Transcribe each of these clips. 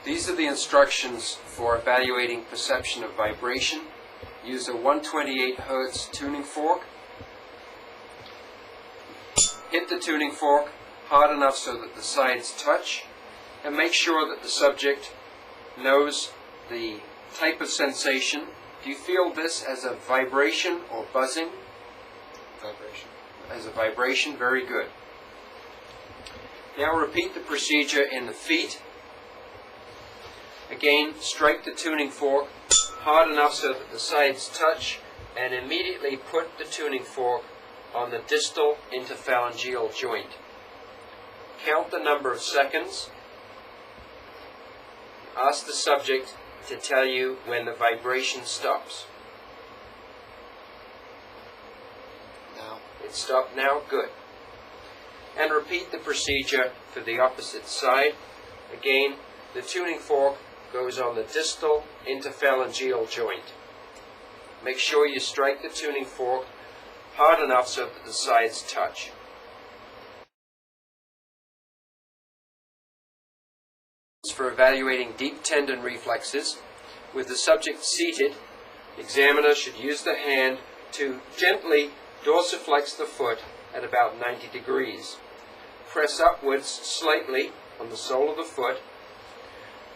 These are the instructions for evaluating perception of vibration. Use a 128 Hz tuning fork. Hit the tuning fork hard enough so that the sides touch, and make sure that the subject knows the type of sensation. Do you feel this as a vibration or buzzing? Vibration. As a vibration, very good. Now repeat the procedure in the feet. Again, strike the tuning fork hard enough so that the sides touch, and immediately put the tuning fork on the distal interphalangeal joint. Count the number of seconds. Ask the subject to tell you when the vibration stops. Now. It stopped now? Good. And repeat the procedure for the opposite side. Again, the tuning fork goes on the distal interphalangeal joint. Make sure you strike the tuning fork hard enough so that the sides touch. For evaluating deep tendon reflexes, with the subject seated, the examiner should use the hand to gently dorsiflex the foot at about 90 degrees. Press upwards slightly on the sole of the foot.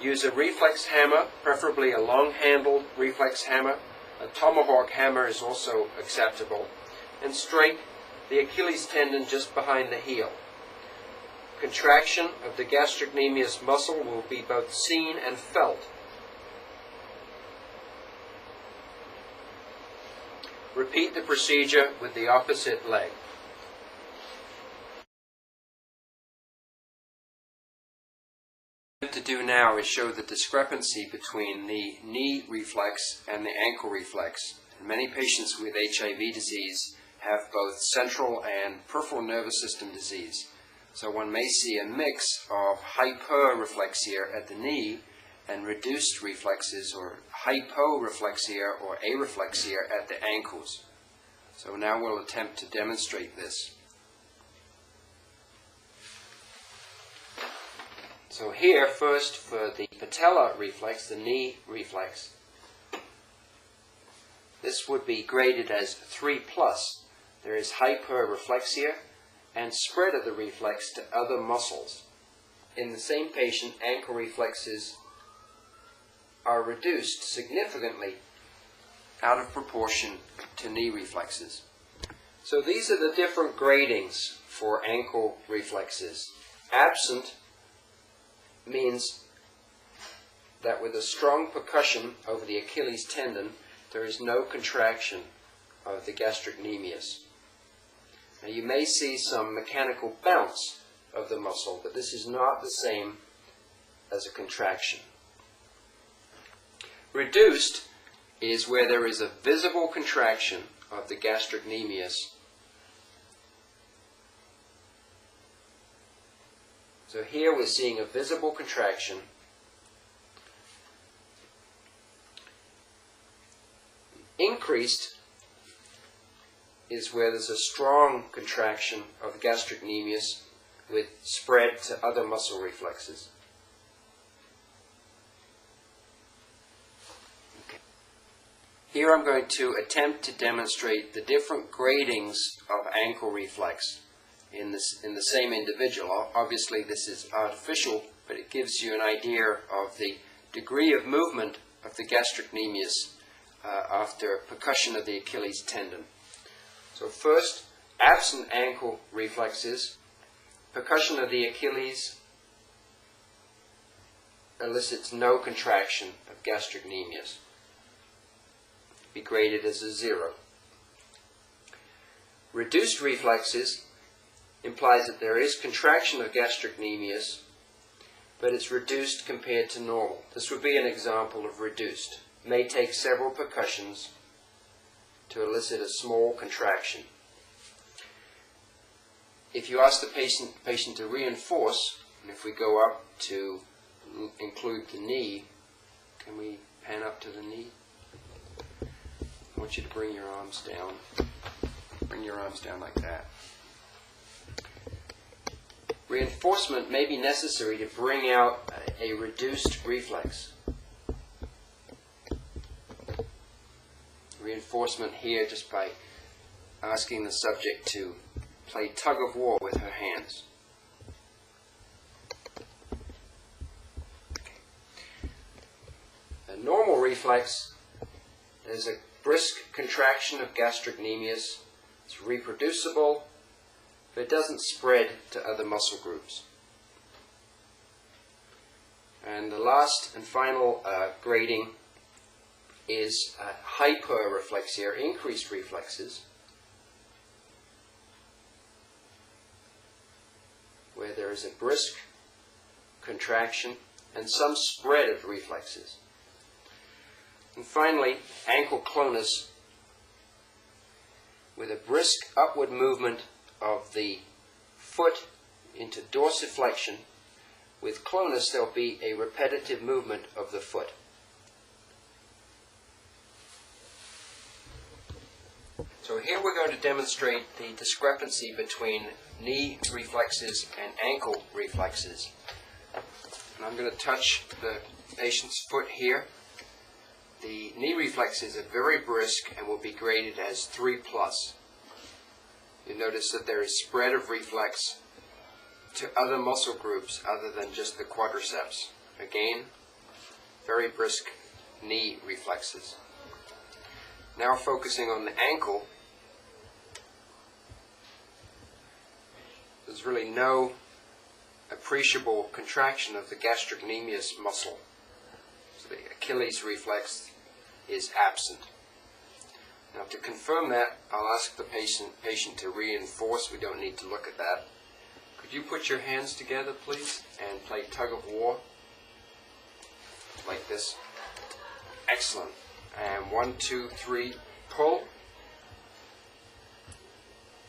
Use a reflex hammer, preferably a long-handled reflex hammer. A tomahawk hammer is also acceptable. And strike the Achilles tendon just behind the heel. Contraction of the gastrocnemius muscle will be both seen and felt. Repeat the procedure with the opposite leg. What to do now is show the discrepancy between the knee reflex and the ankle reflex. And many patients with HIV disease have both central and peripheral nervous system disease. So one may see a mix of hyperreflexia at the knee and reduced reflexes, or hyporeflexia or areflexia at the ankles. So now we'll attempt to demonstrate this. So here, first for the patella reflex, the knee reflex, this would be graded as 3+. There is hyperreflexia and spread of the reflex to other muscles. In the same patient, ankle reflexes are reduced significantly out of proportion to knee reflexes. So these are the different gradings for ankle reflexes. Absent means that with a strong percussion over the Achilles tendon, there is no contraction of the gastrocnemius. Now you may see some mechanical bounce of the muscle, but this is not the same as a contraction. Reduced is where there is a visible contraction of the gastrocnemius. So here we're seeing a visible contraction. Increased is where there's a strong contraction of the gastrocnemius with spread to other muscle reflexes. Okay. Here I'm going to attempt to demonstrate the different gradings of ankle reflex in the same individual. Obviously this is artificial, but it gives you an idea of the degree of movement of the gastrocnemius after percussion of the Achilles tendon. So first, absent ankle reflexes, percussion of the Achilles elicits no contraction of gastrocnemius. Be graded as a 0. Reduced reflexes implies that there is contraction of gastrocnemius, but it's reduced compared to normal. This would be an example of reduced. It may take several percussions to elicit a small contraction. If you ask the patient to reinforce, and if we go up to include the knee, can we pan up to the knee? I want you to bring your arms down. Bring your arms down like that. Reinforcement may be necessary to bring out a reduced reflex. Reinforcement here just by asking the subject to play tug of war with her hands. A normal reflex is a brisk contraction of gastrocnemius. It's reproducible, but it doesn't spread to other muscle groups. And the last and final grading is hyperreflexia, increased reflexes, where there is a brisk contraction and some spread of reflexes. And finally, ankle clonus, with a brisk upward movement of the foot into dorsiflexion. With clonus, there will be a repetitive movement of the foot. So here we're going to demonstrate the discrepancy between knee reflexes and ankle reflexes. And I'm going to touch the patient's foot here. The knee reflexes are very brisk and will be graded as 3+. You notice that there is spread of reflex to other muscle groups other than just the quadriceps. Again, very brisk knee reflexes. Now focusing on the ankle, there's really no appreciable contraction of the gastrocnemius muscle. So the Achilles reflex is absent. Now to confirm that, I'll ask the patient to reinforce. We don't need to look at that. Could you put your hands together, please, and play tug of war? Like this. Excellent. And 1, 2, 3, pull.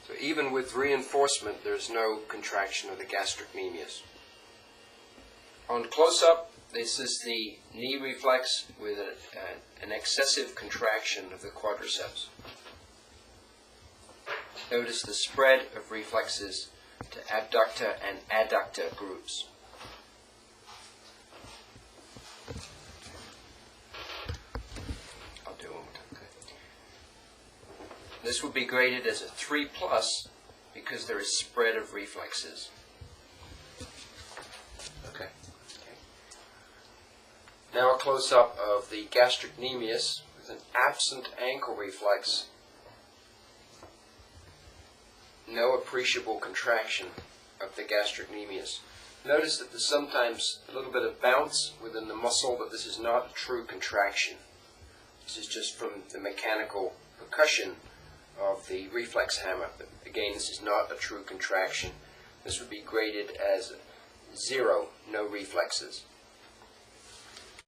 So even with reinforcement, there's no contraction of the gastrocnemius. On close-up, this is the knee reflex with an excessive contraction of the quadriceps. Notice the spread of reflexes to abductor and adductor groups. I'll do them. Okay. This would be graded as a 3+ because there is spread of reflexes. Okay. Now a close-up of the gastrocnemius with an absent ankle reflex. No appreciable contraction of the gastrocnemius. Notice that there's sometimes a little bit of bounce within the muscle, but this is not a true contraction. This is just from the mechanical percussion of the reflex hammer. But again, this is not a true contraction. This would be graded as 0, no reflexes.